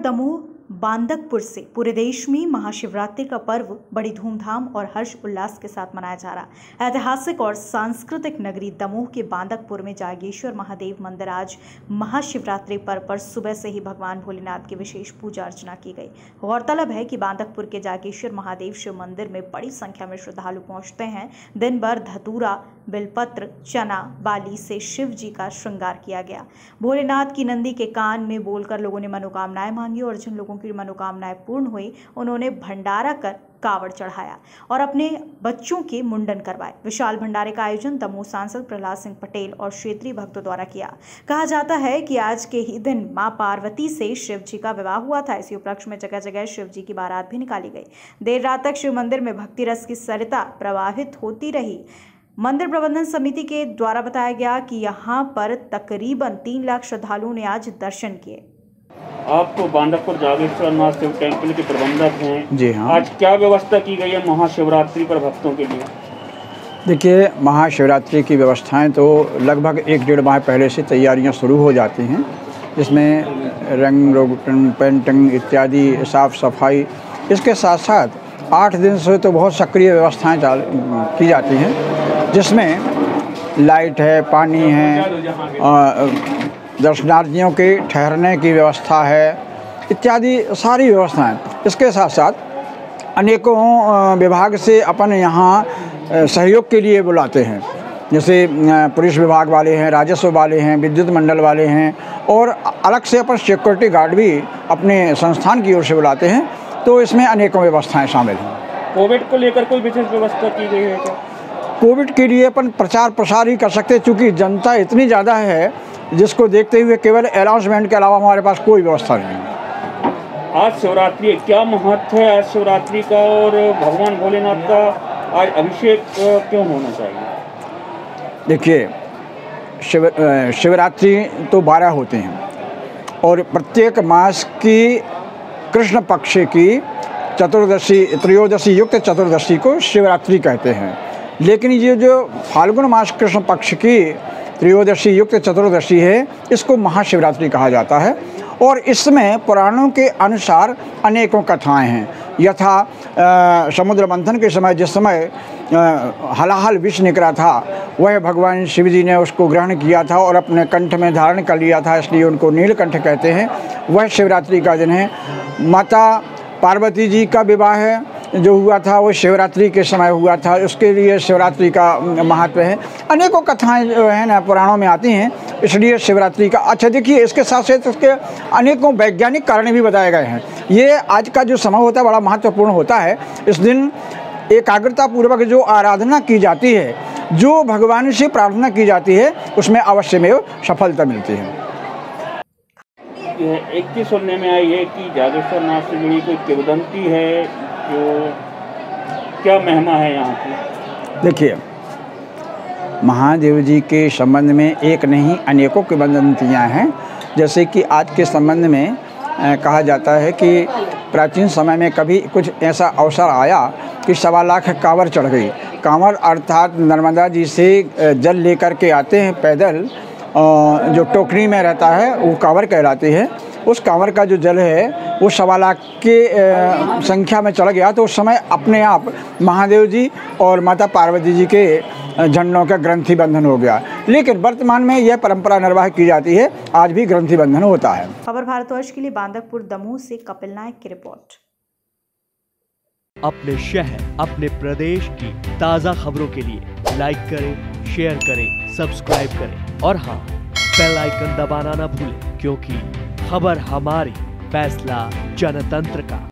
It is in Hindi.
दमोह बांदकपुर से पूरे देश में महाशिवरात्रि का पर्व बड़ी धूमधाम और हर्ष उल्लास के साथ मनाया जा रहा है। ऐतिहासिक और सांस्कृतिक नगरी दमोह के बांदकपुर में जागेश्वर महादेव मंदिर आज महाशिवरात्रि पर्व पर सुबह से ही भगवान भोलेनाथ की विशेष पूजा अर्चना की गई। गौरतलब है कि बांदकपुर के जागेश्वर महादेव शिव मंदिर में बड़ी संख्या में श्रद्धालु पहुंचते हैं। दिन भर धतूरा, बिलपत्र, चना, बाली से शिव जी का श्रृंगार किया गया। भोलेनाथ की नंदी के कान में बोलकर लोगों ने मनोकामनाएं मांगी और जिन लोगों की मनोकामनाएं पूर्ण हुई उन्होंने भंडारा कर कावड़ चढ़ाया और अपने बच्चों के मुंडन करवाए। विशाल भंडारे का आयोजन दमोह सांसद प्रहलाद सिंह पटेल और क्षेत्रीय भक्तों द्वारा किया। कहा जाता है कि आज के ही दिन मां पार्वती से शिव जी का विवाह हुआ था। इसी उपलक्ष्य में जगह जगह शिव जी की बारात भी निकाली गई। देर रात तक शिव मंदिर में भक्ति रस की सरिता प्रवाहित होती रही। मंदिर प्रबंधन समिति के द्वारा बताया गया कि यहाँ पर तकरीबन 3 लाख श्रद्धालुओं ने आज दर्शन किए। आप तो बांदकपुर जागेश्वर नाथ शिव टेम्पल के प्रबंधक हैं। जी हाँ। आज क्या व्यवस्था की गई है महाशिवरात्रि पर भक्तों के लिए? देखिए, महाशिवरात्रि की व्यवस्थाएं तो लगभग 1-1.5 माह पहले से तैयारियां शुरू हो जाती हैं, जिसमें रंग रोगन, पेंटिंग इत्यादि, साफ सफाई। इसके साथ साथ 8 दिन से तो बहुत सक्रिय व्यवस्थाएं की जाती हैं, जिसमें लाइट है, पानी है, दर्शनार्थियों के ठहरने की व्यवस्था है, इत्यादि सारी व्यवस्थाएं। इसके साथ साथ अनेकों विभाग से अपन यहाँ सहयोग के लिए बुलाते हैं, जैसे पुलिस विभाग वाले हैं, राजस्व वाले हैं, विद्युत मंडल वाले हैं, और अलग से अपन सिक्योरिटी गार्ड भी अपने संस्थान की ओर से बुलाते हैं। तो इसमें अनेकों व्यवस्थाएं शामिल हैं। कोविड को लेकर कोई विशेष व्यवस्था की गई है क्या? कोविड के लिए अपन प्रचार प्रसार ही कर सकते, चूँकि जनता इतनी ज़्यादा है, जिसको देखते हुए केवल अनाउंसमेंट के अलावा हमारे पास कोई व्यवस्था नहीं है। आज शिवरात्रि, क्या महत्व है आज शिवरात्रि का, और भगवान भोलेनाथ का आज अभिषेक क्यों होना चाहिए? देखिए, शिवरात्रि तो 12 होते हैं और प्रत्येक मास की कृष्ण पक्ष की त्रयोदशी युक्त चतुर्दशी को शिवरात्रि कहते हैं। लेकिन ये जो फाल्गुन मास कृष्ण पक्ष की त्रयोदशी युक्त चतुर्दशी है, इसको महाशिवरात्रि कहा जाता है। और इसमें पुराणों के अनुसार अनेकों कथाएं हैं। यथा समुद्र मंथन के समय जिस समय हलाहल विष निकला था, वह भगवान शिव जी ने उसको ग्रहण किया था और अपने कंठ में धारण कर लिया था, इसलिए उनको नीलकंठ कहते हैं। वह शिवरात्रि का दिन है। माता पार्वती जी का विवाह है जो हुआ था, वो शिवरात्रि के समय हुआ था, उसके लिए शिवरात्रि का महत्व है। अनेकों कथाएं जो है ना पुराणों में आती हैं, इसलिए शिवरात्रि का। अच्छा, देखिए, इसके साथ साथ उसके अनेकों वैज्ञानिक कारण भी बताए गए हैं। ये आज का जो समय होता है बड़ा महत्वपूर्ण होता है। इस दिन एकाग्रता पूर्वक जो आराधना की जाती है, जो भगवान से प्रार्थना की जाती है, उसमें अवश्य में सफलता मिलती है। एक चीज़ सुनने में आई है कि जागेश्वर नाथ से जुड़ी कोई किंवदंती है, जो क्या महिमा है यहाँ की? देखिए, महादेव जी के संबंध में एक नहीं अनेकों किंवदंतियाँ हैं। जैसे कि आज के संबंध में कहा जाता है कि प्राचीन समय में कभी कुछ ऐसा अवसर आया कि 1.25 लाख कांवर चढ़ गई। कांवर अर्थात नर्मदा जी से जल लेकर के आते हैं पैदल, जो टोकरी में रहता है वो कांवर कहलाती है। उस कांवर का जो जल है वो 1.25 लाख के संख्या में चढ़ गया, तो उस समय अपने आप महादेव जी और माता पार्वती जी के झंडों का ग्रंथि बंधन हो गया। लेकिन वर्तमान में यह परंपरा निर्वाह की जाती है, आज भी ग्रंथि बंधन होता है। खबर भारतवर्ष के लिए बांदकपुर दमोह से कपिल नायक की रिपोर्ट। अपने शहर, अपने प्रदेश की ताज़ा खबरों के लिए लाइक करें, शेयर करें, सब्सक्राइब करें और हाँ, बेल आइकन दबाना ना भूलें, क्योंकि खबर हमारी, फैसला जनतंत्र का।